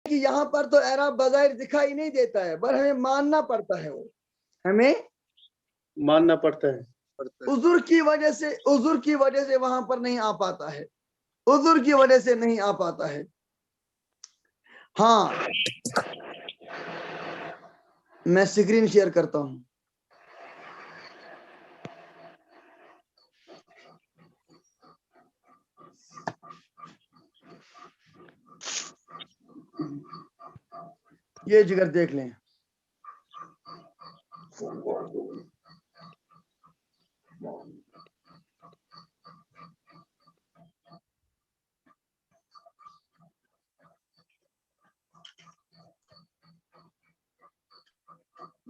کہ یہاں پر تو اعراب بظاہر دکھائی نہیں دیتا ہے، پر ہمیں ماننا پڑتا ہے، وہ ہمیں ماننا پڑتا ہے، عذر کی وجہ سے وہاں پر نہیں آ پاتا ہے، عذر کی وجہ سے نہیں آ پاتا ہے۔ ہاں میں سکرین شیئر کرتا ہوں۔ یہ جگر دیکھ لیں،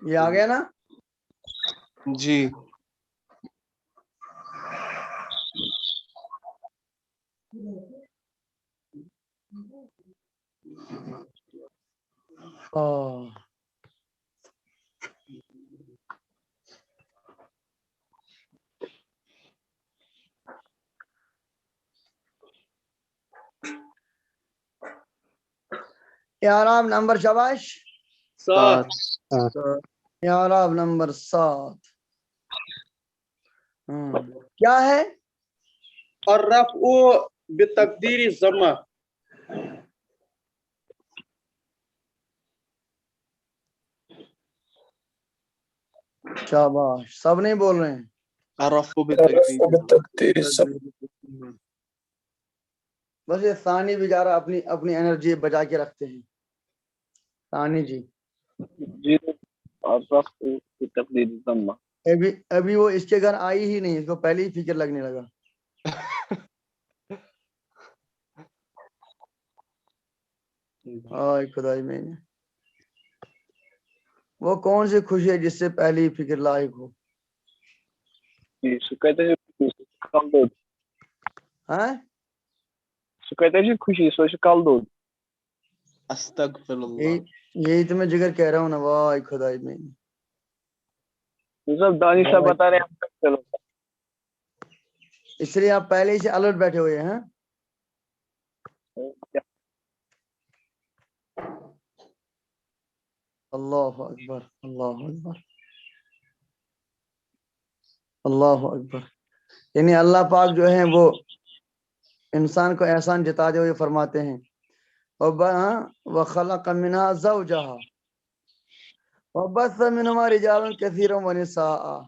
یہ آ گیا نا؟ جی اعراب نمبر شاباش 7 اعراب نمبر 7 کیا ہے؟ الرفع بتقدیر الضمہ، شاباش، سب نہیں بول رہے ہیں۔ الرفع بتقدیر الضمہ، بس یہ ثانی بیچارہ اپنی انرجی بچا کے رکھتے ہیں۔ ثانی جی جی الرفع بتقدیر الضمہ، ابھی وہ اس کے گھر آئی ہی نہیں، اس کو پہلے ہی فکر لگنے لگا۔ آئے خدائی میں وہ کون سی خوشی ہے جس سے پہلی فکر لاحق ہو؟ کہتے ہیں کل دود، ہاں کہتے ہیں خوشی سوچ کل دود۔ استغفر اللہ، یہی تو میں جگر کہہ رہا ہوں نا، واہ خدائی میں سب دانش صاحب بتا رہے ہیں چلو، اس لیے آپ پہلے ہی سے الرٹ بیٹھے ہوئے ہیں۔ اللہ اکبر، اللہ اکبر، اللہ اکبر۔ یعنی اللہ پاک جو ہے وہ انسان کو احسان جتاتے ہوئے فرماتے ہیں وَخَلَقَ مِنْهَا زَوْجَهَا وَبَثَّ مِنْهُمَا رِجَالًا كَثِيرًا وَنِسَاءً۔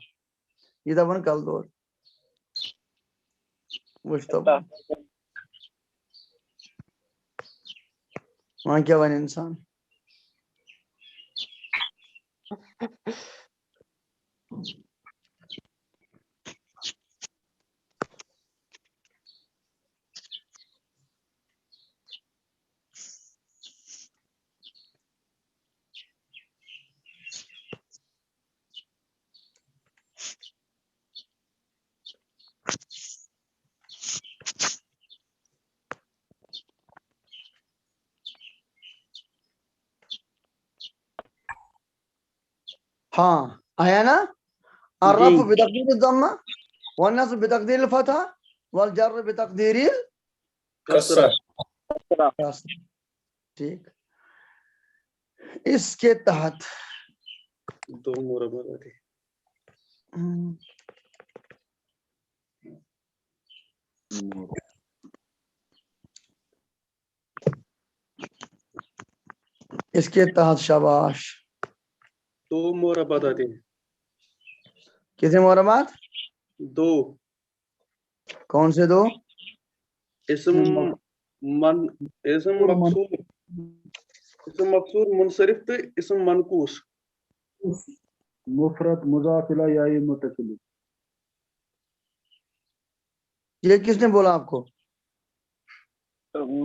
یہ دبن کل دور مشتبہ وہاں کیا بنے انسان۔ ہاں آیا نا؟ الرفع بتقدیر الضمہ والنصب بتقدیر الفتحہ والجر بتقدیر کسرہ۔ ٹھیک، اس کے تحت دو مربع اس کے تحت شاباش دو مربع آتے ہیں، کتنے مربعات؟ دو۔ کون سے دو؟ اسم مقصور منصرف تو اسم منقوص۔ مفرد مضاف الیہ یا متصل۔ یہ کس نے بولا آپ کو؟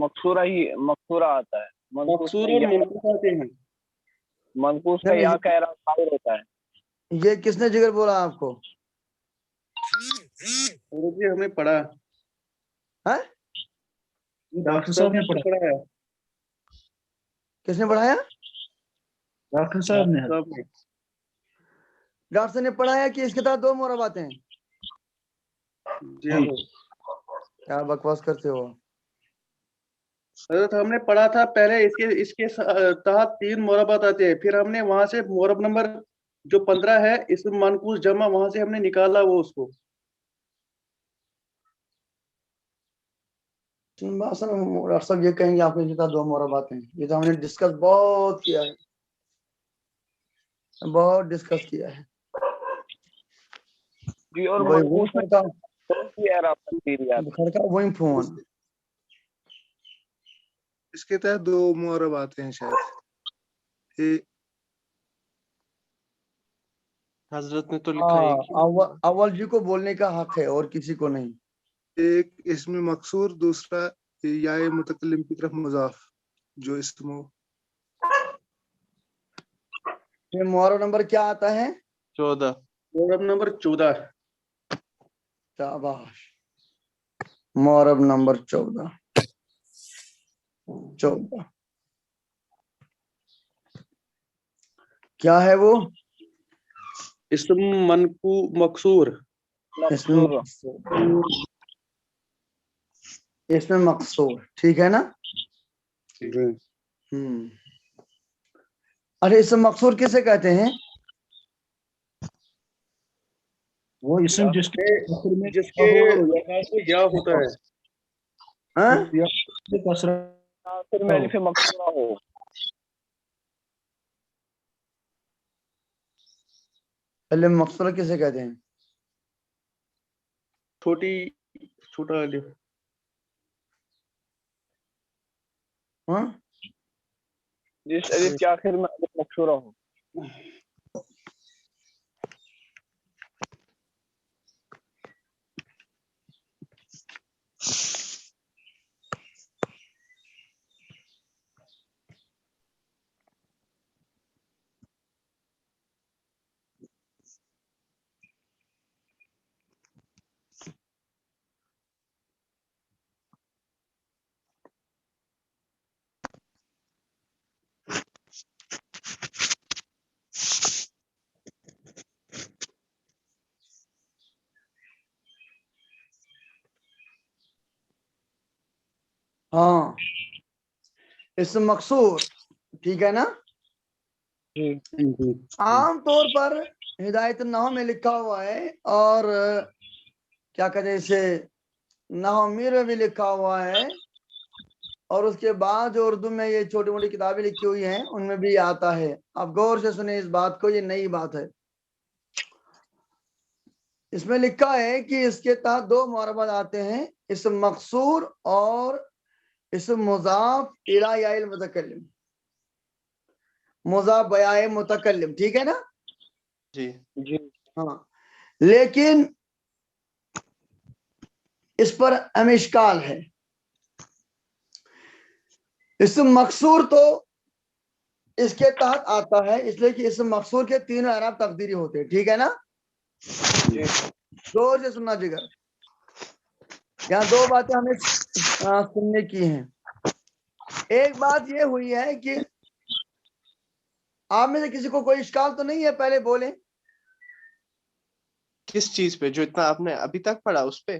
مقصورہ آتا ہے، مقصور اور منقوص آتے ہیں، منقوص کا یا کہہ رہا ظاہر ہوتا ہے۔ یہ کس نے جگر بولا آپ کو؟ جی ہمیں پڑھا، ڈاکٹر صاحب نے پڑھایا۔ کس نے پڑھایا؟ ڈاکٹر صاحب نے۔ ڈاکٹر صاحب نے پڑھایا کہ اس کے تحت دو مربعات ہیں۔ جی کیا بکواس کرتے ہو؟ حضرت ہم نے پڑھا تھا پہلے اس کے تحت 3 مربعات آتے ہیں، پھر ہم نے وہاں سے مربع نمبر جو 15 ہے اسم منقوص جمع وہاں سے ہم نے نکالا وہ اس کو. ڈاکٹر صاحب یہ کہیں گے آپ نے جتنا 2 مربعات ہیں، یہ تو ہم نے ڈسکس بہت کیا ہے، بہت ڈسکس کیا ہے. جی اور وہی منقوص میں کھڑکا کون سی اعراب تقدیری آتی کھڑکا وہی فون. اس کے تحت 2 معرب آتے ہیں شاید. حضرت نے تو لکھا ہے اول جی کو بولنے کا حق ہے اور کسی کو نہیں. ایک اسم مقصور، دوسرا یا متکلم کی طرف مضاف جو اسم ہو. یہ معرب نمبر کیا آتا ہے؟ 14. مربع نمبر 14. شاباش. معرب نمبر 14 کیا ہے وہ؟ اسم مقصور. اس میں مقصور ٹھیک ہے نا؟ ارے اسم مقصور کسے کہتے ہیں؟ وہ اسم جس کے یا ہوتا ہے. ہاں؟ آخر میں الف مقصورہ ہو. الف مقصورہ کسے کہتے ہیں؟ چھوٹا الف. ہاں؟ جس الف کے آخر میں الف مقصورہ ہو. ہاں اسم مقصور ٹھیک ہے نا؟ عام طور پر ہدایت النحو میں لکھا ہوا ہے اور کیا کہتے ہیں اسے نحو میر میں بھی لکھا ہوا ہے اور اس کے بعد جو اردو میں یہ چھوٹی موٹی کتابیں لکھی ہوئی ہیں ان میں بھی آتا ہے. آپ غور سے سنیں اس بات کو، یہ نئی بات ہے. اس میں لکھا ہے کہ اس کے تحت 2 معربات آتے ہیں، اسم مقصور اور اسم مضاف الی یا المتکلم، مضاف بیائے متکلم. ٹھیک ہے نا؟ جی ہاں لیکن اس پر ہمیں اشکال ہے. اسم مقصور تو اس کے تحت آتا ہے اس لیے کہ اسم مقصور کے 3 اعراب تقدیری ہوتے ہیں. ٹھیک ہے نا؟ زور سے سننا جگر، یہاں 2 باتیں ہمیں سننے کی ہیں. ایک بات یہ ہوئی ہے کہ آپ میں سے کسی کو کوئی اشکال تو نہیں ہے؟ پہلے بولیں. کس چیز پہ؟ جو اتنا آپ نے ابھی تک پڑھا اس پہ؟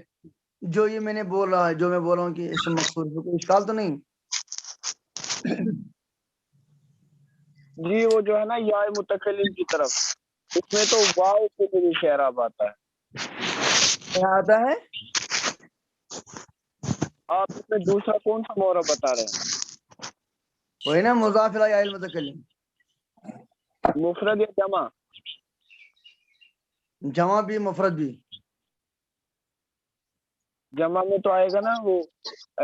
جو یہ میں نے بول رہا ہے، جو میں بول رہا ہوں کہ اسم مقصور پہ کوئی اشکال تو نہیں؟ جی وہ جو ہے نا یا متکلم کی طرف، اس میں تو واو کے ذریعے اعراب آتا ہے. کیا آتا ہے؟ آپ اس میں دوسرا کون سا معرب بتا رہے ہیں؟ وہی نا مضاف الی یا المتکلم. مفرد یا جمع؟ جمع بھی مفرد بھی. جمع میں تو آئے گا نا وہ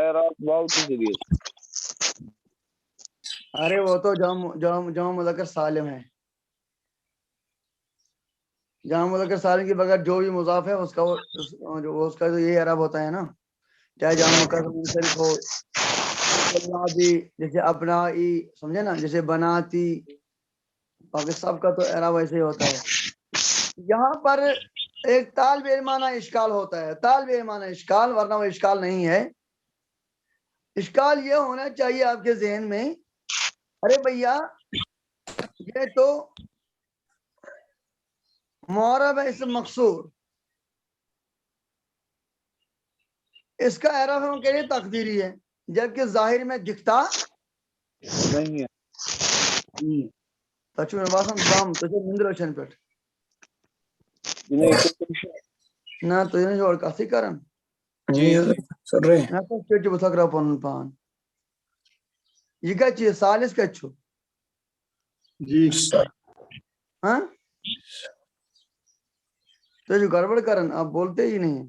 اعراب واو کے ذریعے. ارے وہ تو جمع مذکر سالم ہے. جمع مذکر سالم کے بغیر جو بھی مضاف ہے اس کا تو یہ اعراب ہوتا ہے نا، چاہے جمع مذکر منصرف ہو. جیسے ابنائی، سمجھے نا، جیسے بناتی، باقی سب کا تو اعراب ایسے ہی ہوتا ہے. یہاں پر ایک طالب علمانہ اشکال ہوتا ہے، طالب علمانہ اشکال، ورنہ وہ اشکال نہیں ہے. اشکال یہ ہونا چاہیے آپ کے ذہن میں، ارے بھیا یہ تو معرب ہے اسم مقصور، اس کا اعراب ہم کہہ رہے ہیں تقدیری ہے. جبکہ ظاہر میں دکھتا نہیں ہے. تچو میں باسان دم تجھے نندر اچھن پیٹ نہیں تو نہ تجھے نہیں جوڑ کسی کرن جی سن رہے نہ تو پیٹ بسک رہا پن پان یہ کیا چیز سالس کیا چھو جی ہاں تو جو گڑبڑ کرن آپ بولتے ہی نہیں.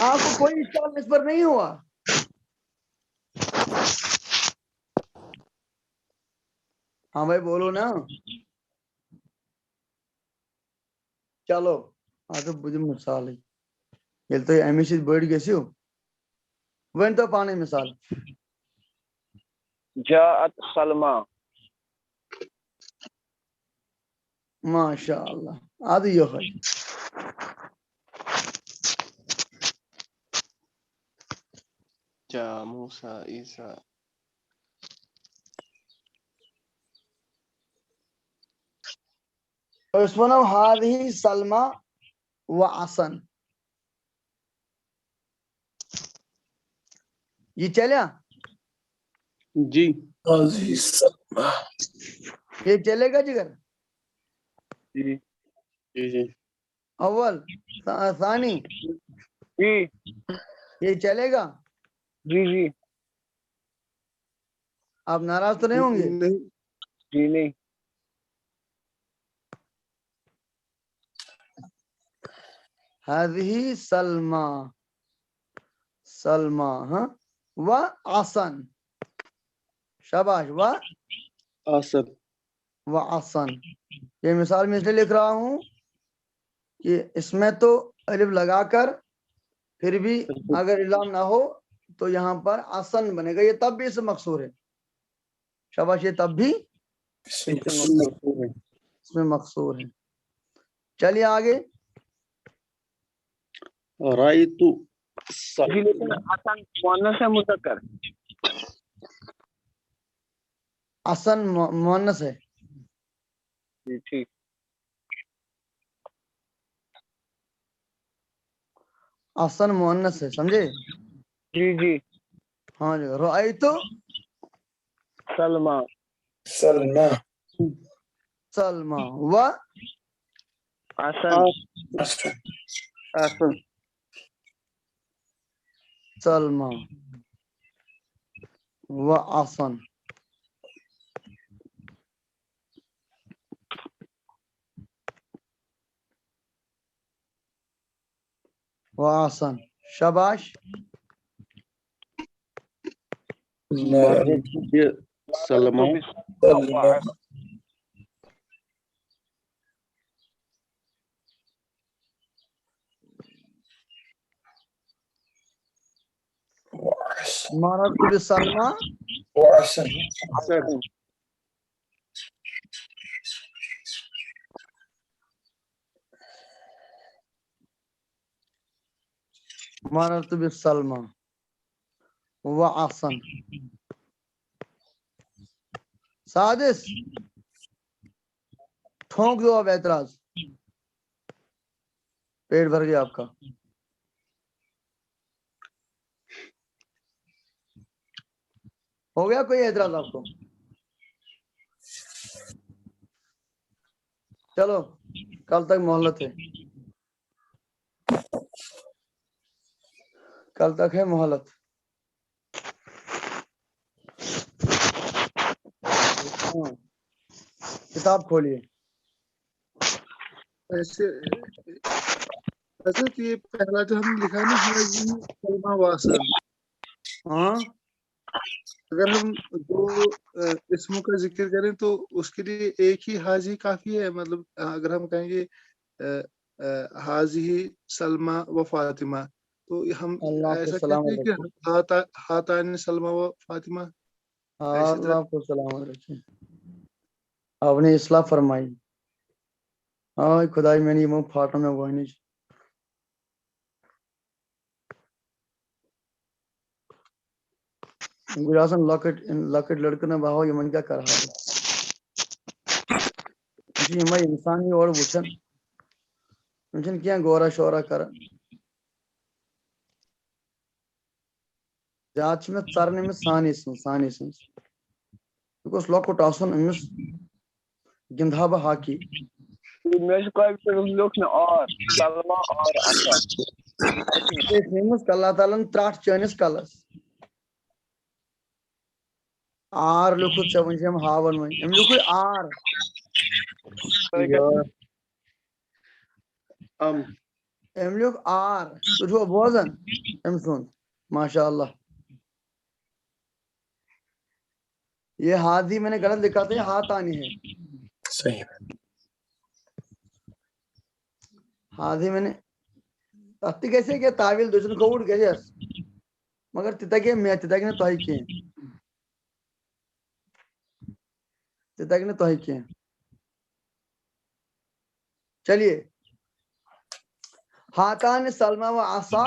آپ کو کوئی اشکال اس پر نہیں ہوا؟ ہاں بھائی بولو نا. چلو آج بجم مثال یل تھی امی سی بڑ گژھو ون تو پانے مثال. جاءت سلمہ. ماشاء اللہ اد یہ جا موسیٰ عیسیٰ. اس ونو هذه سلمى وعسن. یہ چلیا جی یہ چلے گا جگر جی جی جی اول ثانی جی یہ چلے گا. جی جی آپ ناراض تو نہیں ہوں گے؟ نہیں جی نہیں. هذه سلمى سلمى ہاں وعسن شاباش آسد وعسن. یہ مثال میں اس لیے لکھ رہا ہوں کہ اس میں تو الف لگا کر پھر بھی اگر علام نہ ہو تو یہاں پر آسن بنے گا. یہ تب بھی اس مقصور ہے. شاباش یہ تب بھی اس میں مقصور ہے. چلیے آگے. رأيت جی لیکن حسن مؤنث ہے مذکر. آسن مؤنث ہے. جی ٹھیک. آسن مؤنث ہے سمجھے. جی جی ہاں جی رأیت سلمہ. سلمى سلمى حسن آسد سلمى وعسن. وعسن شاباش. مرت بسلمى مررت بسلمى وعسن حسن. مررت بسلمى وعسن. سادس ٹھونک دو اب اعتراض. پیٹ بھر گیا آپ کا. ہو گیا کوئی اعتراض آپ کو؟ چلو کل تک مہلت ہے. کل تک ہے مہلت. کتاب کھولیے. ایسے حضرت یہ پہلا جو ہم نے لکھا نا حاجی سلمہ واسن ہاں اگر ہم دو اسموں کا ذکر کریں تو اس کے لیے ایک ہی حاجی کافی ہے. مطلب اگر ہم کہیں گے حاجی سلمہ و فاطمہ تو ہم اللہ کو ایسا سلامت کہتے ہیں کہ رکھے. ہاتان سلمہ و فاطمہ. اللہ کو سلامت رکھے. آپ نے اصلاح فرمائی. ہاں خدائی میں نہیں منہ پھاٹا میں وہ نہیں. گلاسن لکٹ لڑکن بہو یہ من کیا کر رہا ہے. جی میں انسانی اور وچن کیا گورا شورا کر زیادٕ چھِ مےٚ ژَران أمِس سانے سٕنٛز یہِ گوٚژھ لۄکُٹ آسُن أمِس گِنٛدہا بہٕ ہاکی مےٚ چھُ کۄپہِ لیوٚکھ مےٚ آر سلما آر آسا أمِس اللہ تعالیٰ ہن ترٛٹھ چٲنِس کلس آر لیوٚکھُتھ ژےٚ وۄنۍ چھِ أمۍ ہاوان وۄنۍ أمۍ لیوٚکھُے آر أمۍ لیوٚکھ آر تُہۍ چھُوا بوزان أمۍ سُنٛد ماشاء اللہ یہ ہادی میں نے غلط لکھا تھا یہ ہاتانی ہے صحیح ہادی میں نے تتھ تہِ گژھِ کینٛہہ تعویٖل دٔچھُن کھووُر گژھٮ۪س مگر تہِ تگہِ مےٚ تہِ تگہِ نہٕ تۄہہِ کینٛہہ تہِ تگہِ نہٕ تۄہہِ کینٛہہ چلیے ہاتان سلما و آسا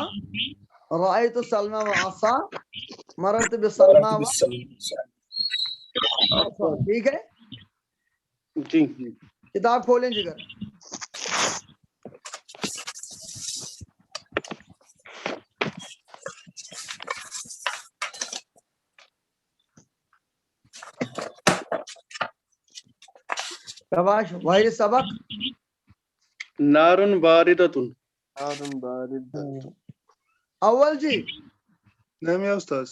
رأيت سلما و آسا مررت بسلما و ٹھیک ہے جی کتاب کھولیں جگر شباش واحد سبق نارن باردتن اول جی نعم يا أستاذ.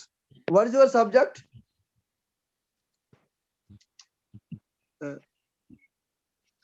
what is your subject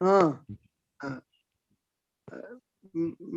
ہاں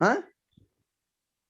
ہاں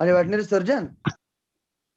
اچھا ویٹنری سرجن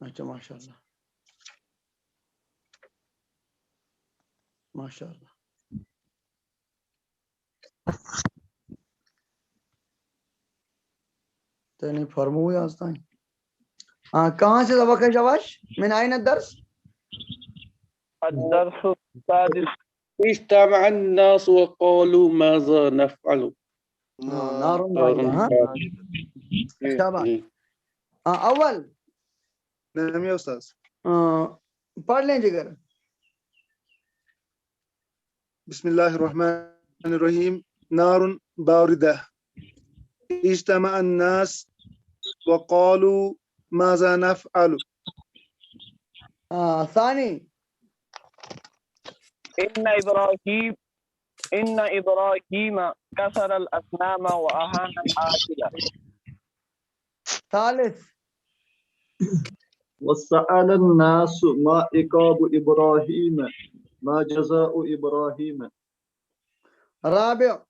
اچھا ماشاء اللہ ماشاء اللہ تو نہیں فرمو ہوئی آج تائیں ہاں کہاں سے سبق ہے شباش من آئین الدرس الدرس السادس اجتمع الناس وقالوا ماذا نفعل نار باردہ ہاں شباش ہاں اول نعم يا أستاذ. پڑھ لیں جگر بسم الله الرحمن الرحيم. نار باردة اجتمع الناس وقالوا ماذا نفعل. ثانی إن إبراهيم كسر الأصنام وأهان الآخرة. ثالث وسأل الناس ما عقاب إبراهيم ما جزاء إبراهيم. رابع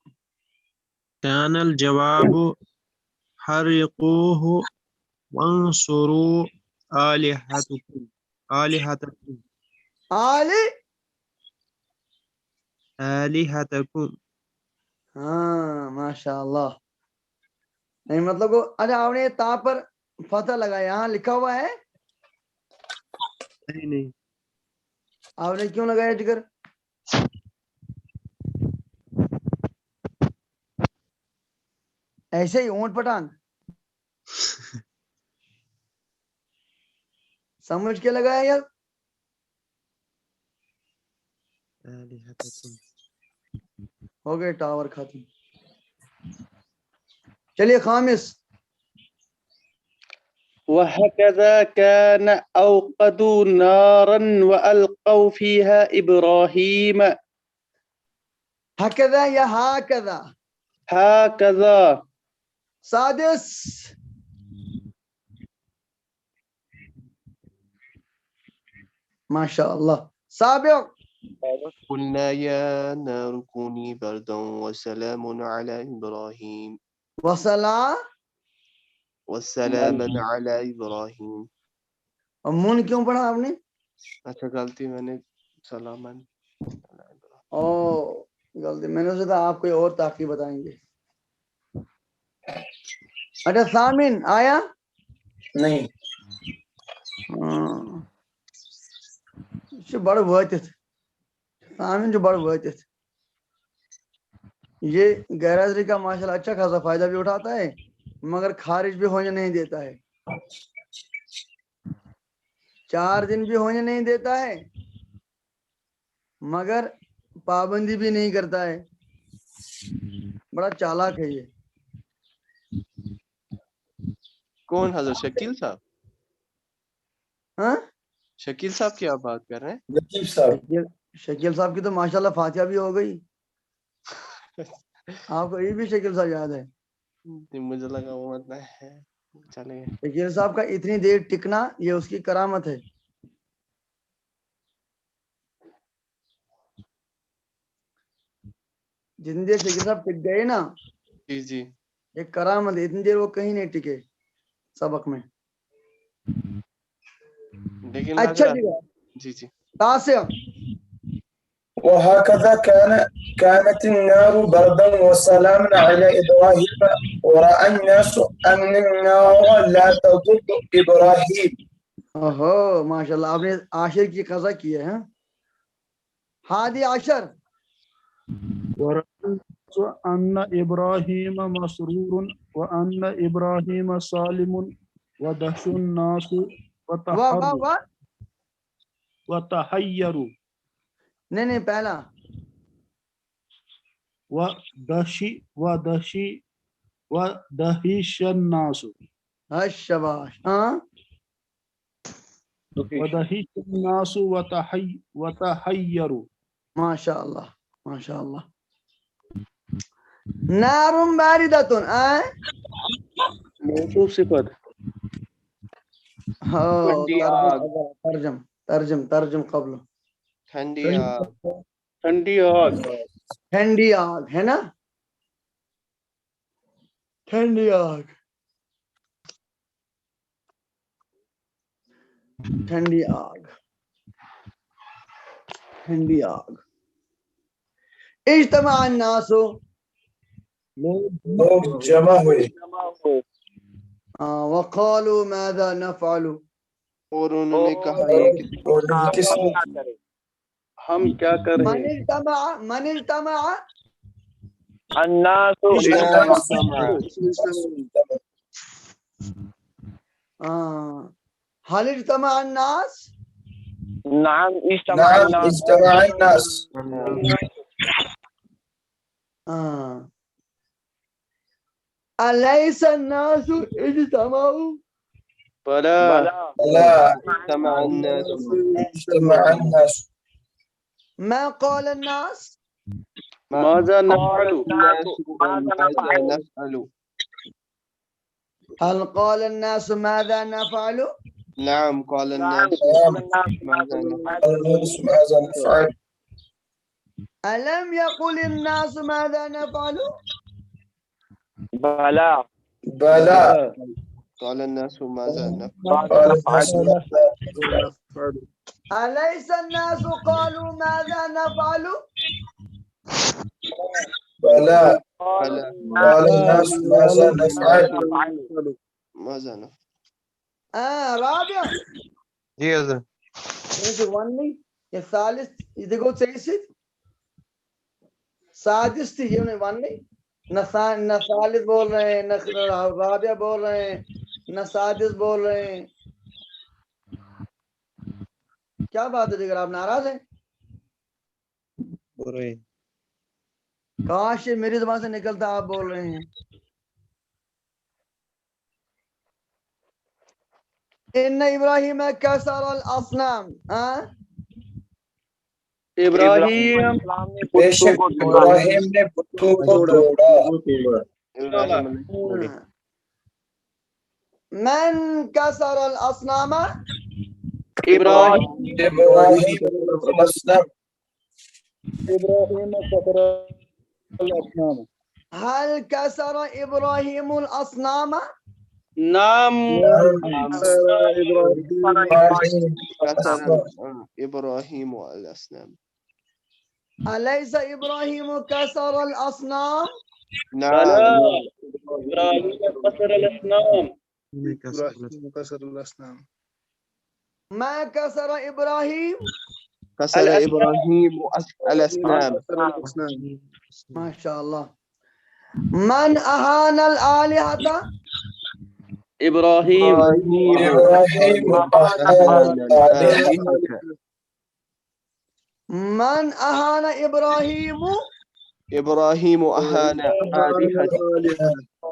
كان الجواب حرقوه وانصروا آلهتكم آلهتكم. ہاں ماشاء اللہ نہیں مطلب اچھا آپ نے تا پر فتح لگا یہاں لکھا ہوا ہے نہیں آپ نے کیوں لگایا جگر ایسے ہی اونٹ پٹھان سمجھ کے لگایا یار آلهتكم. ہو گئے ٹاور ختم چلیے خامس وهكذا كان أوقدوا نارا وألقوا فيها إبراهيم ہکذا یا ہاکذا هكذا. سادس ماشاء اللہ سابع قلنا يا نار كوني بردا وسلام على إبراهيم وسلام وسلاما على إبراهيم. اور من کیوں پڑھا آپ نے اچھا غلطی میں نے سلاما او غلطی میں نے سوچا آپ کوئی اور تاخیر بتائیں گے اچھا سامن آیا نہیں بڑھ وٲتِتھ سامن جو بڑھ وٲتِتھ یہ غیر حاضری کا ماشاء اللہ اچھا خاصا فائدہ بھی اٹھاتا ہے مگر خارج بھی ہونے نہیں دیتا ہے 4 دن بھی ہونے نہیں دیتا ہے مگر پابندی بھی نہیں کرتا ہے, بڑا چالاک ہے یہ. کون حضرت شکیل صاحب؟ ہاں شکیل صاحب کی آپ بات کر رہے ہیں؟ لطیف صاحب شکیل صاحب کی تو ماشاءاللہ فاتحہ بھی ہو گئی. آپ کو یہ بھی شکیل صاحب یاد ہے؟ مجھے لگا وہ مطلب ہے. چلے شکیل صاحب کا اتنی دیر ٹکنا یہ اس کی کرامت ہے. جتنی دیر شکیل صاحب ٹک گئے نا, جی جی ایک کرامت ہے, اتنی دیر وہ کہیں نہیں ٹکے سبق میں. لیکن اچھا حضرت جی جی تاسع وهكذا كانت النار بردا وسلاما على إبراهيم ورأى الناس أن النار لا تضر إبراهيم. اوہو ماشاءاللہ آپ نے عاشر کی قضا کی ہے. ہاں ہادی عشر أن إبراهيم مسرور وأن إبراهيم سالم ودهش الناس وتحيروا نہیں پہلا ودهش الناس شباش. ہاں ودهش الناس وتحيروا. ماشاء اللہ ماشاء اللہ. نارم باردتن موصوف صفت. ٹھنڈی آگ. ترجم قبل. ٹھنڈی آگ. ٹھنڈی آگ. ٹھنڈی آگ ہے نا, ٹھنڈی آگ ٹھنڈی آگ ٹھنڈی آگ. اجتماع الناس لوگ جمع ہوئے وقالوا ماذا نفعل, اور انہوں نے کہا یہ کس نے ہم کیا کر رہے ہیں؟ من اجتمع الناس هل اجتمع الناس؟ نعم نعم اجتمع الناس. أليس الناس اجتمعوا؟ بلا لا اجتمع الناس. اجتمع الناس. ما قال الناس؟ ماذا نفعل؟ ماذا نفعل. هل قال الناس ماذا نفعل؟ نعم قال الناس ماذا نفعل. الناس ماذا نفعل. ألم يقل الناس ماذا نفعل؟ بلا بلى قال الناس ماذا نفعل. قال الناس ماذا نفعل. أليس الناس قالوا ماذا نفعل؟ بلى بلى قال الناس ماذا نفعل. ماذا نفعل. رابع جی حضرت. ون نہیں یہ ثالث, یہ دیکھو صحیح سادس تھی, یہ ون نہیں, نہ ثالث بول رہے ہیں, نہ رابع بول رہے ہیں, نہ سادس بول رہے ہیں. کیا بات ہے دیگر, آپ ناراض ہیں؟ کاش یہ میری زبان سے نکلتا, آپ بول رہے ہیں. ان ابراہیم کسر الاصنام. ابراہیم بے شک ابراہیم نے بتوں کو توڑا. من کسر الاصنام؟ ابراہیم ابراہیم الاسلام. ابراہیم کسر الاصنام. هل كسر ابراہیم الاصنام؟ نام كسر إبراهيم الأصنام. أليس إبراهيم كسر الأصنام؟ بلى نعم ابراہیم کسر الاصنام. ابراہیم کسر الاسنام. ما كسر إبراهيم؟ كسر إبراهيم الأصنام. ما شاء الله. من أهان الآلهة؟ ابراہیم ابراہیم من أهان إبراهيم إبراهيم أهان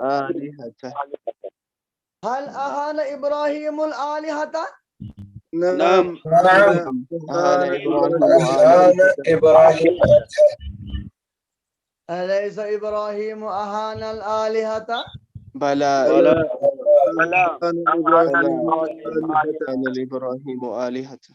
آلهته هل أهان إبراهيم الآلهة؟ نعم نعم أهان إبراهيم أهان إبراهيم أليس إبراهيم أهان الآلهة؟ بلى بلى بلا أهان إبراهيم آلهته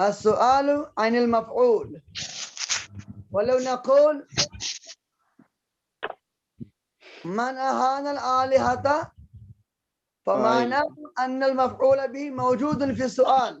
السؤال عن المفعول، ولو نقول من أهان الآلهة فمعنى أن المفعول به موجود في السؤال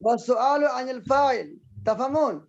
والسؤال عن الفاعل، تفهمون؟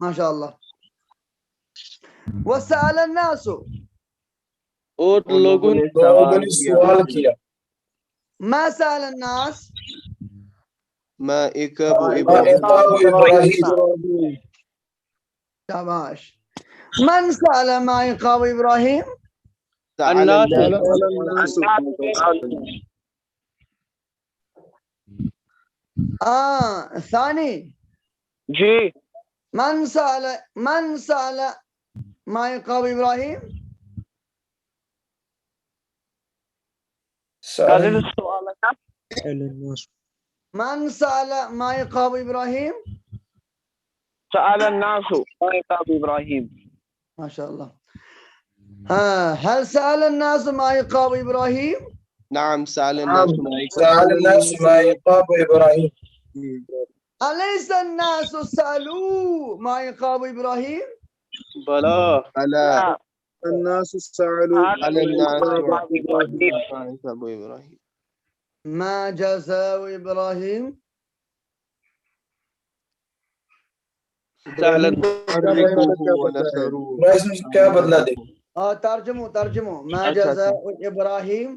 ما شاء الله. وسأل الناس، اور لوگوں نے سوال کیا ما سأل الناس؟ ما إكاب إبراهيم شاباش. من سأل ما إقاب إبراهيم؟ تعالى الناس ثاني جی من سأل ما إقاب إبراهيم؟ هذا السؤال كم؟ من سأل ما إقاب إبراهيم؟ سأل الناس ما إقاب إبراهيم. ما شاء الله. هل سأل الناس ما إقاب إبراهيم؟ نعم سأل الناس ما سأل الناس ما إقاب إبراهيم أليس الناس سألوا ما إقاب إبراهيم؟ بلا ألا الناس سألوا على الناس إقاب إبراهيم. ما إقاب إبراهيم ما جزاء إبراهيم؟ سهلا حرقوه ونصروه کیا بدلا دے ترجمو ما اچھا، جزاء إبراهيم؟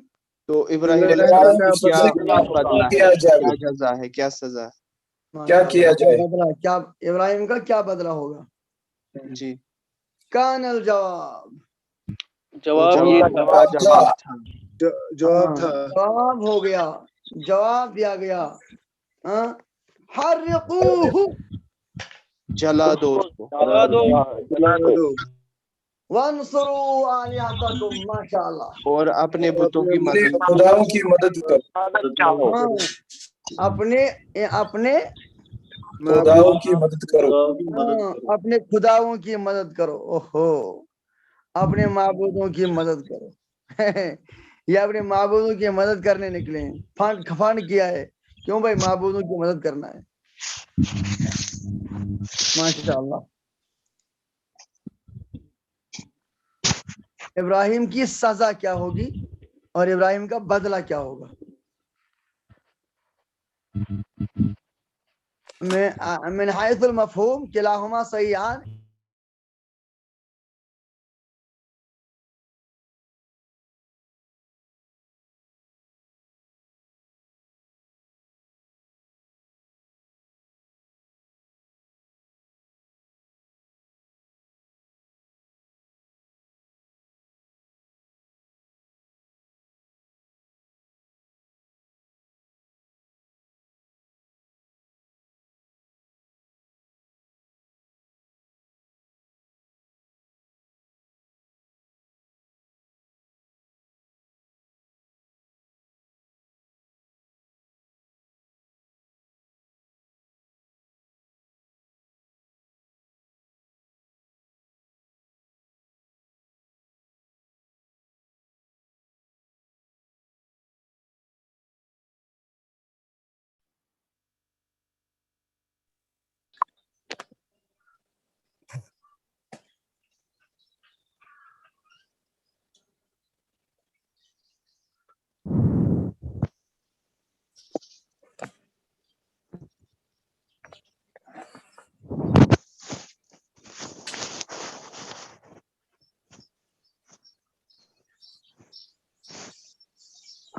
تو ابراہیم علیہ ابراہیم السلام کی کیا بدلہ کیا ہے، جائے کیا جزا ہے، کیا سزا ہے؟ کیا کیا جائے بدلہ کیا ابراہیم کا کیا بدلہ ہوگا؟ جی کان الجواب، جواب یہ جواب کا جواب تھا جواب تھا جواب ہو گیا، جواب دیا گیا. حرقوه جلا دو اس کو وانصروا آلهتكم. ماشاء اللہ. اور اپنے بتوں کی مدد خداؤں کی مدد کر اپنے خداؤں کی مدد کرو اپنے خداؤں کی مدد کرو. اوہو، اپنے معبودوں کی مدد کرو. یہ اپنے معبودوں کی مدد کرنے نکلے ہیں. فنڈ کیا ہے، کیوں بھائی؟ معبودوں کی مدد کرنا ہے. ماشاء اللہ. ابراہیم کی سزا کیا ہوگی اور ابراہیم کا بدلہ کیا ہوگا؟ من حیث المفہوم کلاہما صحیحان،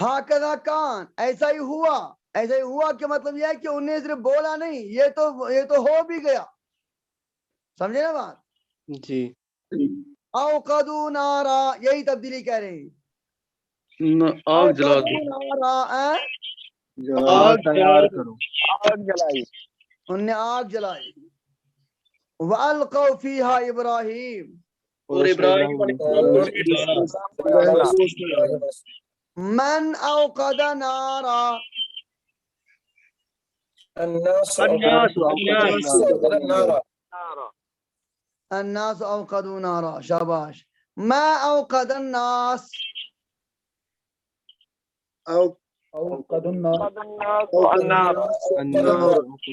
ہاکذا کان، ایسا ہی ہوا. ایسا ہی ہوا کہ مطلب یہ ہے کہ انہیں صرف بولا نہیں، یہ تو ہو بھی گیا. سمجھے نا بات؟ جی. اوقدوا نارا، یہی تبدیلی کہہ رہے ہیں. آگ جلا دو. اوقدوا نارا، آگ جلا دو. آگ جلائی. انہوں نے آگ جلائی. وَأَلْقَوْا فِيهَا إِبْرَاهِيمَ، اور ابراہیم علیہ السلام. من اوقد نارا، الناس الناس النار. الناس اوقدوا نارا. شاباش. ما اوقد الناس، اوقد النار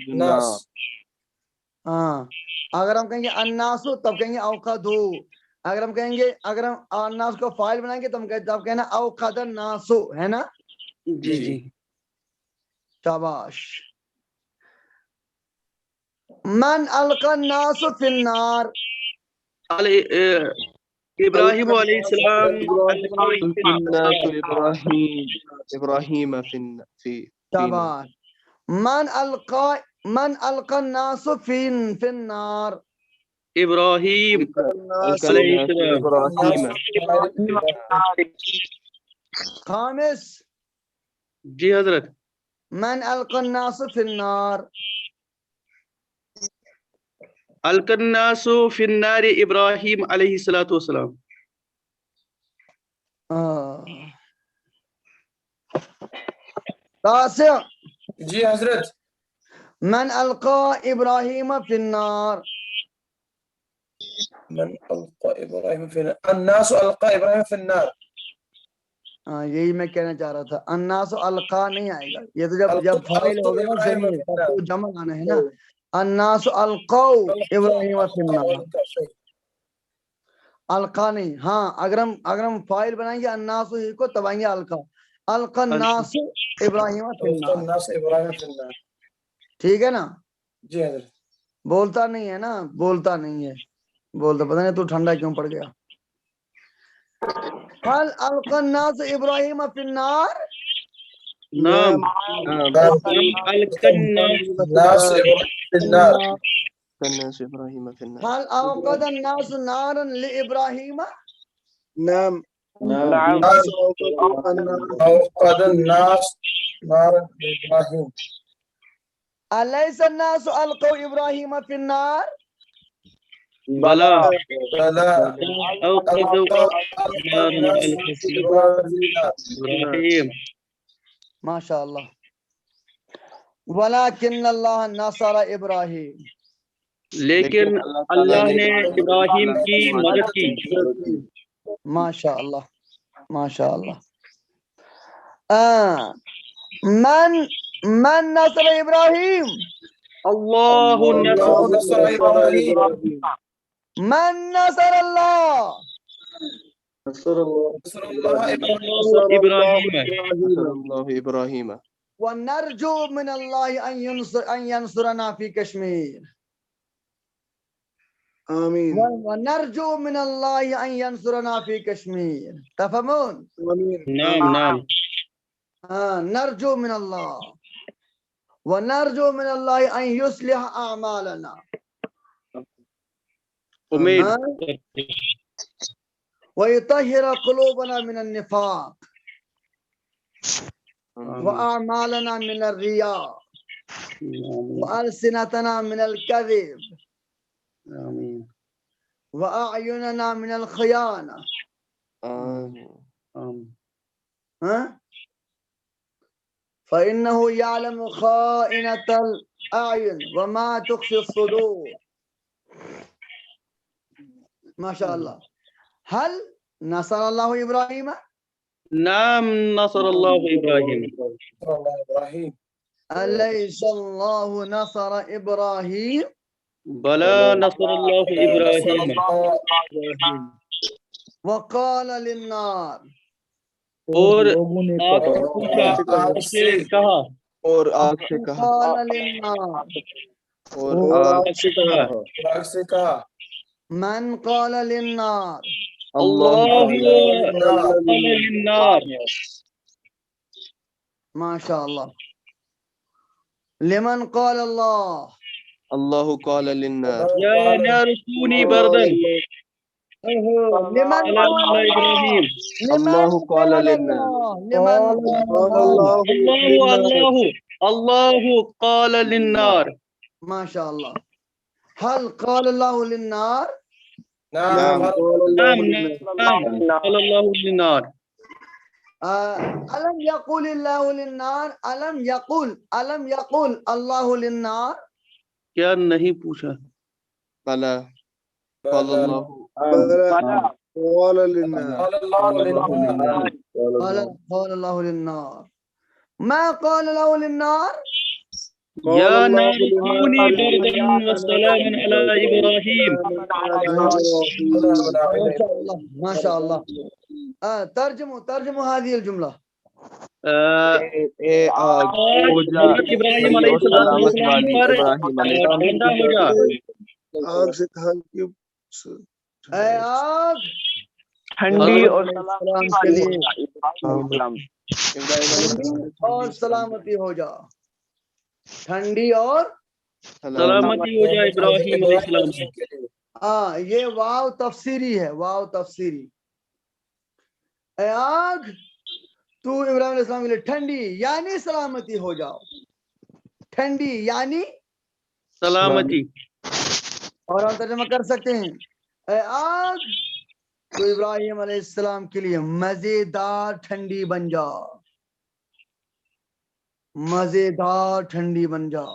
الناس. ہاں اگر ہم کہیں گے الناس تب کہیں گے اوقدو. اگر ہم کہیں گے، اگر ہم الناس کو فاعل بنائیں گے تو ہم تب کہنا اوقد الناس، ہے نا؟ جی جی. شاباش. من القى الناس في النار، ابراہیم علیہ السلام. الناس ابراہیم فی شاباش. من القى الناس في النار، ابراہیم علیہ السلام. خامس. جی حضرت. من القى الناس في النار، القى الناس فی النار ابراہیم علیہ الصلوۃ والسلام. تاسع. جی حضرت. من القى ابراہیم في النار، من القى ابراہیم فی النار، الناس القى ابراہیم فی النار. یہی میں کہنا چاہ رہا تھا. الناس القا نہیں آئے گا، یہ تو جب فاعل ہوگا نا صحیح ہے، تب تو جمع آنا ہے نا. الناس القوا ابراہیم فی النار، القا نہیں. ہاں اگر ہم فاعل بنائیں گے الناس ہی کو تب آئیں گے القا. القا الناس ابراہیم فی النار. الناس ابراہیم فی النار. ٹھیک ہے نا؟ جی حضرت. بولتا نہیں ہے نا، بولتا نہیں ہے، بولتا پتہ نہیں تو ٹھنڈا کیوں پڑ گیا. هل القى الناس ابراہیم فی النار، نعم. القى الناس ابراہیم فی النار. الناس ابراہیم فی النار. هل اوقد الناس نارا لابراہیم، نعم. نعم. اوقد الناس نارا لابراہیم. الیس الناس القوا ابراہیم فی النار، بلا. بلا. اوقدوا الناس ابراہیم فی النار. ابراہیم. ماشاء اللہ. ولکن اللہ نصر ابراہیم، لیکن اللہ نے ابراہیم کی مدد کی. ماشاء اللہ ماشاء اللہ. من نصر ابراہیم، اللہ نصر ابراہیم. من نصر اللہ، نصر اللہ ابراہیم. ابراہیم. نصر اللہ ابراہیم. ونرجو من اللہ ان ینصرنا فی کشمیر. آمین. ونرجو من اللہ ان ینصرنا فی کشمیر. تفهمون؟ نعم نعم. نرجو من اللہ ونرجو من اللہ ان یصلح اعمالنا، امید. ويطهر قلوبنا من النفاق وأعمالنا من الرياء وألسنتنا من الكذب وأعيننا من الخيانة. فإنه يعلم خائنة الأعين وما تخفي الصدور. ما شاء الله. هل نصر الله إبراهيم؟ نعم نصر اللہ ابراہیم. أليس الله نصر إبراهيم؟ بلا نصر اللہ ابراہیم. وقال للنار، اور لوگوں نے آگ کہا، سے پوچھا، اس سے کہا. اور آگ سے کہا. قال للنار، اور آگ سے کہا. آگ سے کہا. من قال للنار، اللہ قال للنار. ماشاء اللہ. لمن قال اللہ. اللہ قال للنار یا نار کونی بردن لمن علی ابراہیم. اللہ قال للنار لمن اللہ قال للنار. ماشاء اللہ. هل قال اللہ للنار؟ نعم نعم قال اللہ للنار. الم یقول اللہ للنار. الم یقول اللہ للنار. کیا نہیں پوچھا؟ بلا قال اللہ قال للناس قال الله للنار. قال اللہ للنار. ما قال اللہ للنار. یا نار کونی بردن وسلاما علی ابراہیم. ما شاء اللہ. ترجمہ هذه الجملہ. اے آگ ہو جا ابراہیم علیہ السلام پر ابراہیم علیہ السلام ٹھنڈا ہو جا. آگ سے کہا کہ اے آگ ٹھنڈی اور السلام کے لیے سلام. اور سلامتی ہو جا. ٹھنڈی اور سلامتی ہو جا ابراہیم علیہ السلام سے. ہاں یہ واو تفسیری ہے. واو تفسیری. اے آگ تو ابراہیم علیہ السلام کے لیے ٹھنڈی یعنی سلامتی ہو جاؤ. ٹھنڈی یعنی سلامتی. اور ہم ترجمہ کر سکتے ہیں اے آگ تو ابراہیم علیہ السلام کے لیے مزیدار ٹھنڈی بن جا. مزیدار ٹھنڈی بن جا.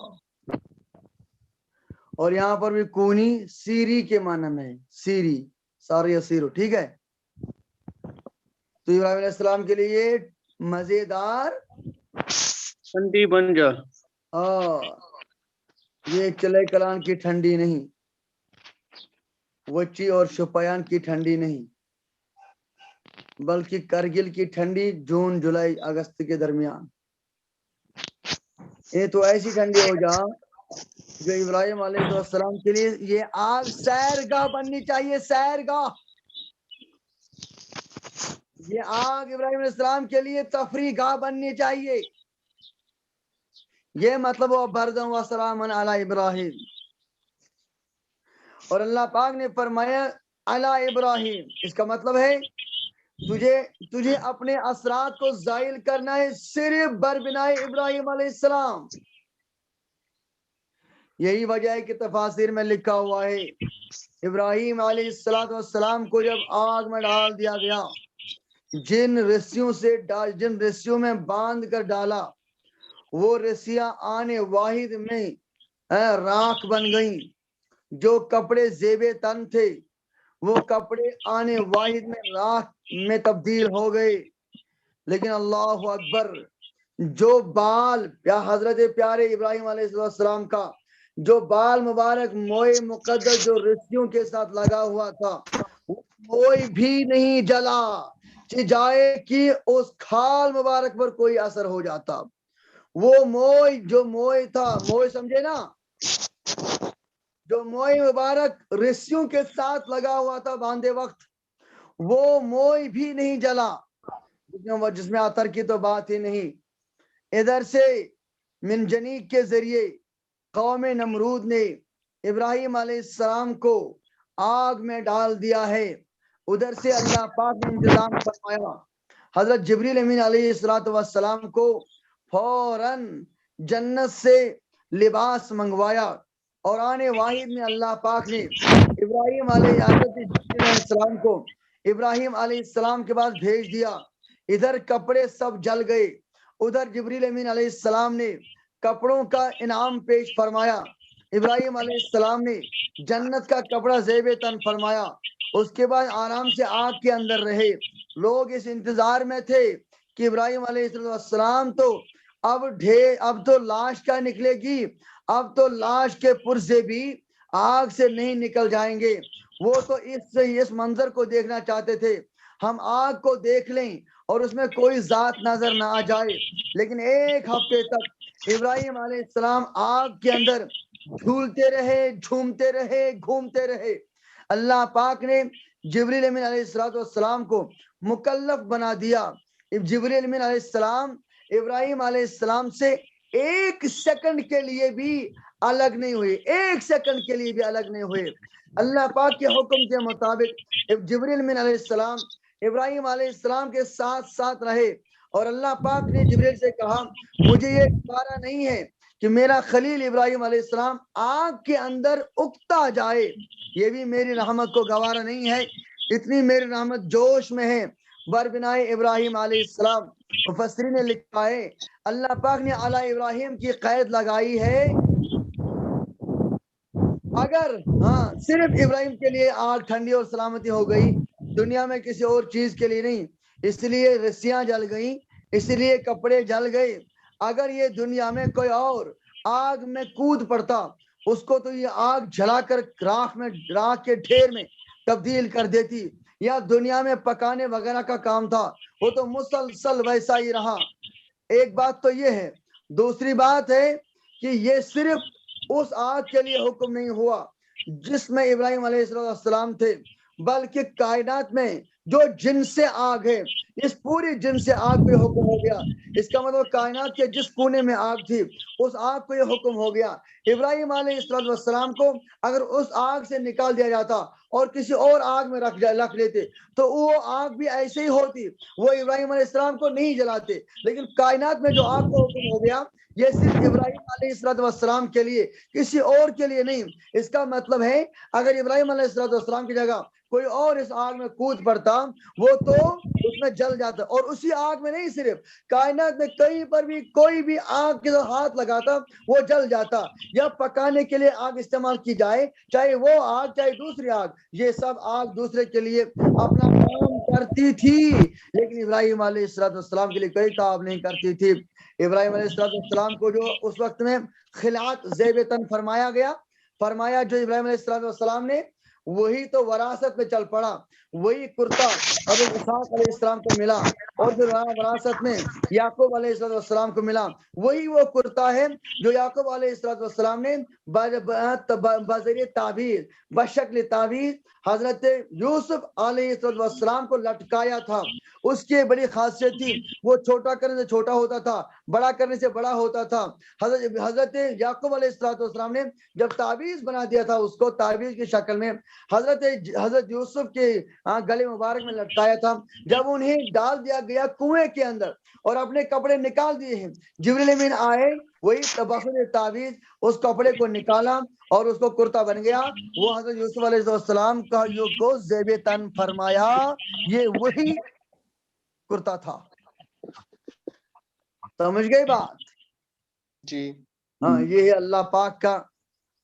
اور یہاں پر بھی کونی سیری کے معنی میں ہے. سیری ساری سیرو. ٹھیک ہے. تو ابراہیم علیہ السلام کے لیے مزیدار ٹھنڈی بن جا. یہ چلے کلان کی ٹھنڈی نہیں, وچی اور شپیان کی ٹھنڈی نہیں, بلکہ کرگل کی ٹھنڈی جون جولائی اگست کے درمیان. یہ تو ایسی ٹھنڈی ہو جا جو ابراہیم علیہ السلام کے لیے یہ آگ سیرگاہ بننی چاہیے. سیرگاہ. یہ آگ ابراہیم علیہ السلام کے لیے تفریح گاہ بننی چاہیے. یہ مطلب وہ بردن و سلام علی ابراہیم. اور اللہ پاک نے فرمایا علی ابراہیم. اس کا مطلب ہے تجھے اپنے اثرات کو زائل کرنا ہے صرف بربنائے ابراہیم علیہ السلام. یہی وجہ ہے کہ تفاسیر میں لکھا ہوا ہے ابراہیم علیہ السلام کو جب آگ میں ڈال دیا گیا, جن رسیوں میں باندھ کر ڈالا وہ رسیاں آنے واحد میں راکھ بن گئیں. جو کپڑے زیب تن تھے وہ کپڑے آنے واحد میں راکھ میں تبدیل ہو گئے. لیکن اللہ اکبر, جو بال حضرت پیارے ابراہیم علیہ السلام کا جو بال مبارک موئے مقدس جو رسیوں کے ساتھ لگا ہوا تھا کوئی بھی نہیں جلا جائے کہ اس کھال مبارک پر کوئی اثر ہو جاتا. وہ جو موئے تھا, موئے سمجھے نا, جو موئے مبارک رسیوں کے ساتھ لگا ہوا تھا باندھے وقت, وہ موئے بھی نہیں جلا, جس میں عطر کی تو بات ہی نہیں. ادھر سے منجنیق کے ذریعے قوم نمرود نے ابراہیم علیہ السلام کو آگ میں ڈال دیا ہے. ادھر سے اللہ پاک نے انتظام فرمایا. حضرت جبریل امین علیہ السلام کو فوراً جنت سے لباس منگوایا اور آنے واحد میں اللہ پاک نے ابراہیم علیہ السلام کو ابراہیم علیہ السلام کے پاس بھیج دیا. ادھر کپڑے سب جل گئے, ادھر جبریل امین علیہ السلام نے کپڑوں کا انعام پیش فرمایا. ابراہیم علیہ السلام نے جنت کا کپڑا زیب تن فرمایا. اس کے بعد آرام سے آگ کے اندر رہے. لوگ اس انتظار میں تھے کہ ابراہیم علیہ السلام تو اب تو لاش کا نکلے گی, اب تو لاش کے پرزے بھی آگ سے نہیں نکل جائیں گے. وہ تو اس منظر کو دیکھنا چاہتے تھے, ہم آگ کو دیکھ لیں اور اس میں کوئی ذات نظر نہ آ جائے. لیکن ایک ہفتے تک ابراہیم علیہ السلام آگ کے اندر جھولتے رہے, جھومتے رہے, گھومتے رہے. اللہ پاک نے جبریل امین علیہ السلام کو مکلف بنا دیا. جبریل امین علیہ السلام ابراہیم علیہ السلام سے ایک سیکنڈ کے لیے بھی الگ نہیں ہوئے, ایک سیکنڈ کے لیے بھی الگ نہیں ہوئے. اللہ پاک کے حکم کے مطابق جبریل امین علیہ السلام ابراہیم علیہ السلام کے ساتھ ساتھ رہے, اور اللہ پاک نے جبریل سے کہا مجھے یہ گوارا نہیں ہے کہ میرا خلیل ابراہیم علیہ السلام آگ کے اندر اگتا جائے, یہ بھی میری رحمت کو گوارا نہیں ہے, اتنی میری رحمت جوش میں ہے. بربنائے ابراہیم علیہ السلام مفسرین نے لکھا ہے اللہ پاک نے علی ابراہیم کی قید لگائی ہے, اگر صرف ابراہیم کے لیے آگ ٹھنڈی اور سلامتی ہو گئی, دنیا میں کسی اور چیز کے لیے نہیں, اس لیے رسیاں جل گئیں, اس لیے کپڑے جل گئے. اگر یہ دنیا میں کوئی اور آگ میں کود پڑتا اس کو تو یہ آگ جلا کر راکھ کے ڈھیر میں تبدیل کر دیتی, یا دنیا میں پکانے وغیرہ کا کام تھا وہ تو مسلسل ویسا ہی رہا. ایک بات تو یہ ہے. دوسری بات ہے کہ یہ صرف اس آگ کے لیے حکم نہیں ہوا جس میں ابراہیم علیہ السلام تھے, بلکہ کائنات میں جو جن سے آگ ہے اس پوری جن سے آگ پہ حکم ہو گیا. اس کا مطلب کائنات کے جس کونے میں آگ تھی اس آگ کو یہ حکم ہو گیا. ابراہیم علیہ السلام کو اگر اس آگ سے نکال دیا جاتا اور کسی اور آگ میں رکھ لیتے تو وہ آگ بھی ایسے ہی ہوتی, وہ ابراہیم علیہ السلام کو نہیں جلاتے. لیکن کائنات میں جو آگ کو حکم ہو گیا یہ صرف ابراہیم علیہ السلام کے لیے, کسی اور کے لیے نہیں. اس کا مطلب ہے اگر ابراہیم علیہ السلام کی جگہ کوئی اور اس آگ میں کود پڑتا وہ تو اس میں جل جاتا, اور اسی آگ میں نہیں صرف کائنات میں کہیں پر بھی کوئی بھی آگ کے ہاتھ لگاتا وہ جل جاتا. یا پکانے کے لیے آگ استعمال کی جائے, چاہے وہ آگ چاہے دوسری آگ, یہ سب آگ دوسرے کے لیے اپنا کام کرتی تھی, لیکن ابراہیم علیہ السلام کے لیے کوئی کام نہیں کرتی تھی. ابراہیم علیہ السلام کو جو اس وقت میں خلعت زیب تن فرمایا جو ابراہیم علیہ السلام نے, وہی تو وراثت میں چل پڑا. وہی کرتا حضرت اسحاق علیہ السلام کو ملا, اور جو وراثت میں یعقوب علیہ السلام کو ملا وہی وہ کرتا ہے جو یعقوب علیہ السلام نے بذریعہ تعبیر بشکل تعبیر حضرت یوسف علیہ السلام کو لٹکایا تھا. اس کی بڑی خاصیت تھی وہ چھوٹا کرنے سے چھوٹا ہوتا تھا, بڑا کرنے سے بڑا ہوتا تھا. حضرت یعقوب علیہ السلام نے جب تعویذ بنا دیا تھا اس کو تعویذ کی شکل میں حضرت یوسف کے گلے مبارک میں لٹکایا تھا. جب انہیں ڈال دیا گیا کنویں کے اندر اور اپنے کپڑے نکال دیے ہیں, جبریل امین آئے, وہی بخود تعویذ اس کپڑے کو نکالا اور اس کو کرتا بن گیا. وہ حضرت یوسف علیہ السلام کا جو زیب تن فرمایا یہ وہی کرتا تھا. سمجھ گئی بات؟ جی ہاں, یہ ہے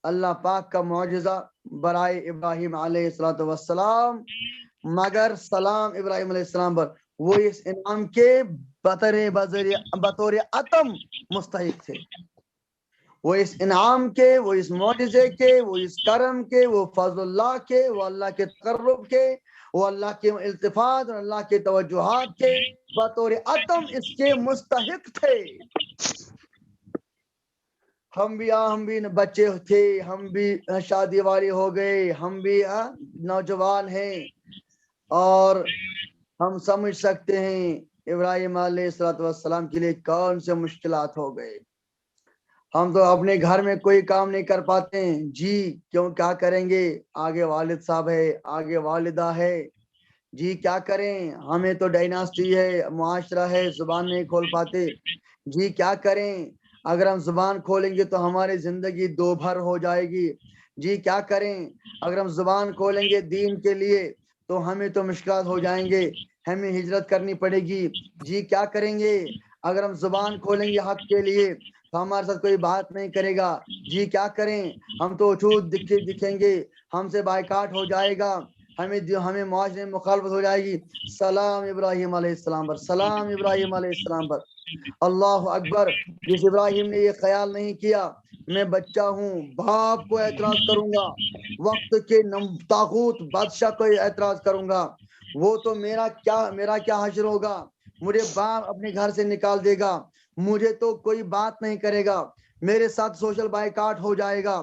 اللہ پاک کا معجزہ برائے ابراہیم علیہ السلام. مگر سلام ابراہیم علیہ السلام پر وہ اس انعام کے بطور عطم مستحق تھے. وہ اس انعام کے, وہ اس معجزے کے, وہ اس کرم کے, وہ فضل اللہ کے, وہ اللہ کے تقرب کے, وہ اللہ کے التفات اور اللہ کے توجہات کے بطور عطم اس کے مستحق تھے. ہم بھی بچے تھے, ہم بھی شادی والے ہو گئے, ہم بھی نوجوان ہیں, اور ہم سمجھ سکتے ہیں ابراہیم علیہ السلام کے لیے کون سے مشکلات ہو گئے. ہم تو اپنے گھر میں کوئی کام نہیں کر پاتے ہیں جی, کیوں کیا کریں گے, آگے والد صاحب ہے, آگے والدہ ہے, جی کیا کریں, ہمیں تو ڈائناسٹی ہے, معاشرہ ہے, زبان نہیں کھول پاتے, جی کیا کریں, اگر ہم زبان کھولیں گے تو ہماری زندگی دو بھر ہو جائے گی, جی کیا کریں, اگر ہم زبان کھولیں گے دین کے لیے تو ہمیں تو مشکلات ہو جائیں گے, ہمیں ہجرت کرنی پڑے گی, جی کیا کریں گے, اگر ہم زبان کھولیں گے حق کے لیے تو ہمارے ساتھ کوئی بات نہیں کرے گا, جی کیا کریں, ہم تو اچھوت دکھیں گے, ہم سے بائیکاٹ ہو جائے گا, ہمیں معاشرے میں مخالفت ہو جائے گی. سلام ابراہیم علیہ السلام پر, سلام ابراہیم علیہ السلام پر. اللہ اکبر. جس ابراہیم نے یہ خیال نہیں کیا میں بچہ ہوں, باپ کو اعتراض کروں گا, وقت کے طاغوت بادشاہ کو اعتراض کروں گا, وہ تو میرا کیا حشر ہوگا, مجھے باپ اپنے گھر سے نکال دے گا, مجھے تو کوئی بات نہیں کرے گا, میرے ساتھ سوشل بائیکاٹ ہو جائے گا,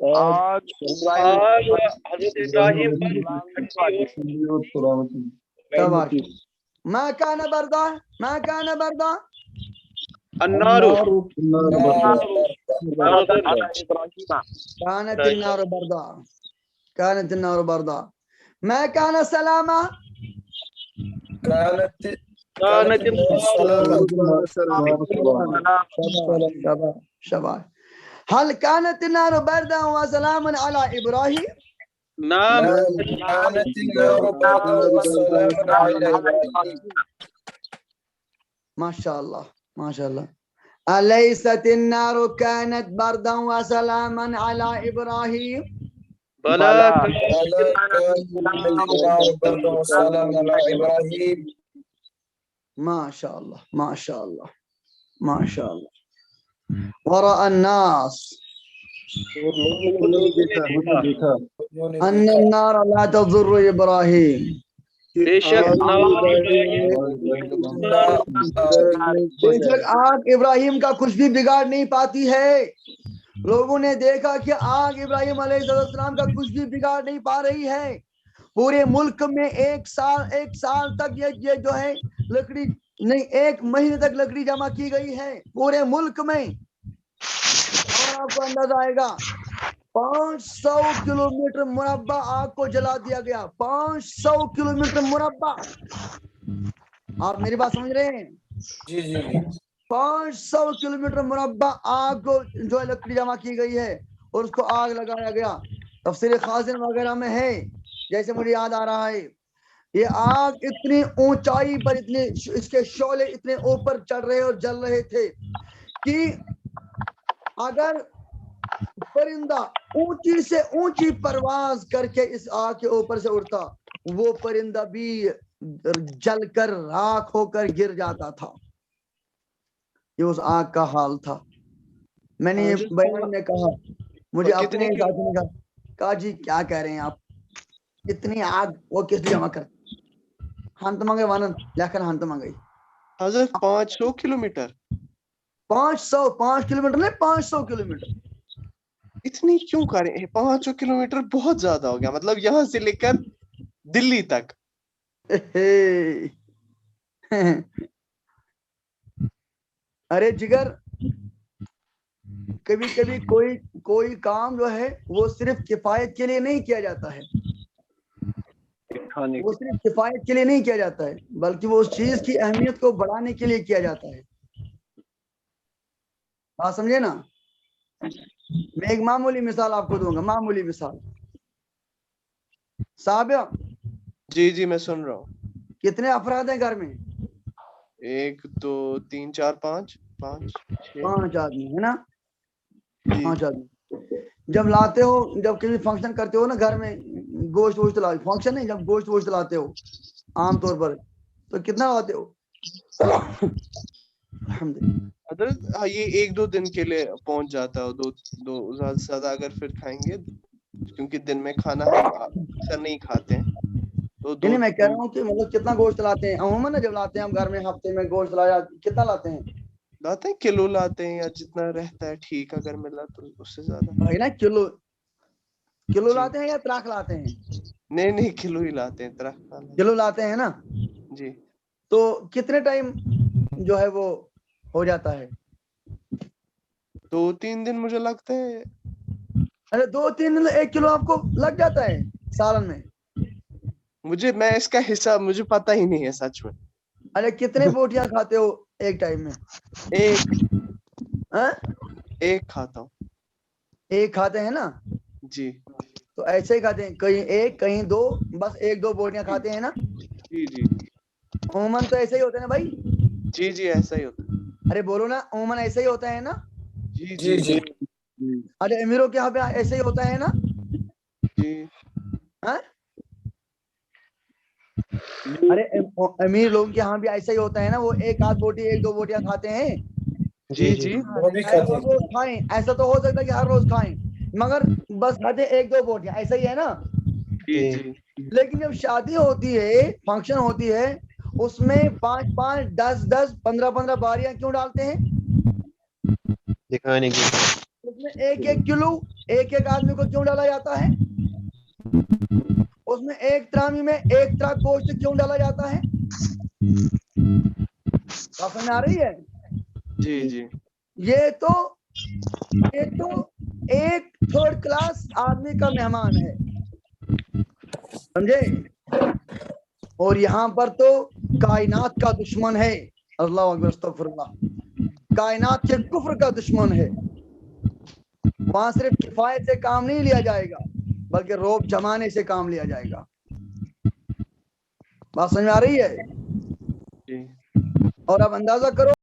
آگ حضرت ابراہیم شاباش. ما كان بردا ما كان بردا النار كانت النار بردا كانت النار بردا. ما كان سلاما كانت شباب. هل كانت النار بردا وسلاما على ابراهيم؟ نعم كانت النار بردا وسلاما على إبراهيم. ما شاء الله ما شاء الله. أليست النار كانت بردا وسلاما على إبراهيم؟ بلا كانت النار بردا وسلاما على إبراهيم. ما شاء الله ما شاء الله ما شاء الله. ورأى الناس أن النار لا تضر إبراهيم. بے شک بے شک آگ ابراہیم کا کچھ بھی بگاڑ نہیں پاتی ہے. لوگوں نے دیکھا کہ آگ ابراہیم علیہ السلام کا کچھ بھی بگاڑ نہیں پا رہی ہے. پورے ملک میں ایک سال تک یہ جو ہے لکڑی نہیں 1 مہینے تک لکڑی جمع کی گئی ہے پورے ملک میں. اور آپ کو اندازہ آئے گا 500 کلومیٹر مربع آگ کو جلا دیا گیا. 500 کلومیٹر مربع. آپ میری بات سمجھ رہے ہیں؟ جی جی 500 کلومیٹر مربع آگ کو جو ہے لکڑی جمع کی گئی ہے اور اس کو آگ لگایا گیا. تفسیر خازن وغیرہ میں ہے. جیسے مجھے یاد آ رہا ہے یہ آگ اتنی اونچائی پر اتنے اس کے شعلے اتنے اوپر چڑھ رہے اور جل رہے تھے کہ اگر پرندہ اونچی سے اونچی پرواز کر کے اس آگ کے اوپر سے اڑتا وہ پرندہ بھی جل کر راکھ ہو کر گر جاتا تھا. یہ اس آگ کا حال تھا. میں نے یہ بیان میں کہا مجھے اپنے ساتھی نے کہا جی کیا کہہ رہے ہیں آپ اتنی آگ وہ کس لیے جمع کرتے ہنت منگے وانن لیکن ہنت منگئی حضرت 500 کلومیٹر 505 کلومیٹر نہیں 500 کلومیٹر اتنی کیوں کریں 500 کلومیٹر بہت زیادہ ہو گیا مطلب یہاں سے لے کر دلی تک. ارے جگر کبھی کبھی کوئی کام جو ہے وہ صرف کفایت کے لیے نہیں کیا جاتا ہے. وہ صرف کفایت کے لیے نہیں کیا جاتا ہے بلکہ وہ اس چیز کی اہمیت کو بڑھانے کے لیے کیا جاتا ہے. بات سمجھے نا. میں ایک معمولی مثال آپ کو دوں گا. معمولی مثال صاحب جی جی میں سن رہا ہوں. کتنے افراد ہیں گھر میں؟ 1 2 3 4 5 آدمی ہے نا. 5 آدمی جب لاتے ہو جب کسی فنکشن کرتے ہو نا گھر میں گوشت لاتے فنکشن نہیں جب گوشت لاتے ہو عام طور پر تو کتنا لاتے ہو؟ حضرت یہ 1-2 دن کے لیے پہنچ جاتا ہے. دو زیادہ سے زیادہ اگر پھر کھائیں گے کیونکہ دن میں کھانا اکثر نہیں کھاتے ہیں تو نہیں میں کہہ رہا ہوں کہ مطلب کتنا گوشت لاتے ہیں عموماً جب لاتے ہیں ہم گھر میں ہفتے میں گوشت لایا کتنا لاتے ہیں کلو لاتے ہیں یا جتنا رہتا ہے ٹھیک اگر ملا تو اس سے زیادہ بھائی نا کلو لاتے ہیں یا تراک لاتے ہیں؟ نہیں کلو ہی لاتے ہیں کلو لاتے ہیں نا جی. تو کتنے ٹائم جو ہے وہ ہو جاتا ہے؟ 2-3 دن مجھے لگتا ہے. ارے 2-3 دن 1 کلو آپ کو لگ جاتا ہے سالن میں؟ میں اس کا حساب مجھے پتہ ہی نہیں ہے سچ میں. ارے کتنے بوٹیاں کھاتے ہو ایک ٹائم میں؟ ایک کھاتا ہوں. ایک کھاتے ہیں نا جی. تو ایسے ہی کھاتے ہیں کہیں 1 کہیں 2 بس 1-2 بوٹیاں کھاتے ہیں نا. جی عموماً تو ایسے ہی ہوتا ہے نا بھائی. جی ایسا ہی ہوتا ہے. ارے بولو نا عموماً ایسا ہی ہوتا ہے نا. جی ارے امیروں کے یہاں پہ ایسے ہی ہوتا ہے نا. جی. ارے امیر لوگوں کے یہاں بھی ایسا ہی ہوتا ہے نا وہ 1-8 بوٹی 1-2 بوٹیاں کھاتے ہیں. جی کھائیں ایسا تو ہو سکتا ہے کہ ہر روز کھائیں مگر بس کھاتے 1-2 بوٹیاں ایسا ہی ہے نا. لیکن جب شادی ہوتی ہے فنکشن ہوتی ہے اس میں 5-5 10-10 15-15 باریاں کیوں ڈالتے ہیں؟ دکھانے کی. اس میں 1-1 کلو ایک ایک آدمی کو کیوں ڈالا جاتا ہے؟ اس میں ایک ترامی میں ایک طرح گوشت کیوں ڈالا جاتا ہے؟ سمجھ میں آ رہی ہے؟ جی جی یہ تو ایک تھرڈ کلاس آدمی کا مہمان ہے، سمجھے؟ اور یہاں پر تو کائنات کا دشمن ہے، اللہ اکبر استغفر اللہ، کائنات کے کفر کا دشمن ہے۔ وہاں صرف کفایت سے کام نہیں لیا جائے گا بلکہ روب جمانے سے کام لیا جائے گا۔ بات سمجھ میں آ رہی ہے؟ جی اور اب اندازہ کرو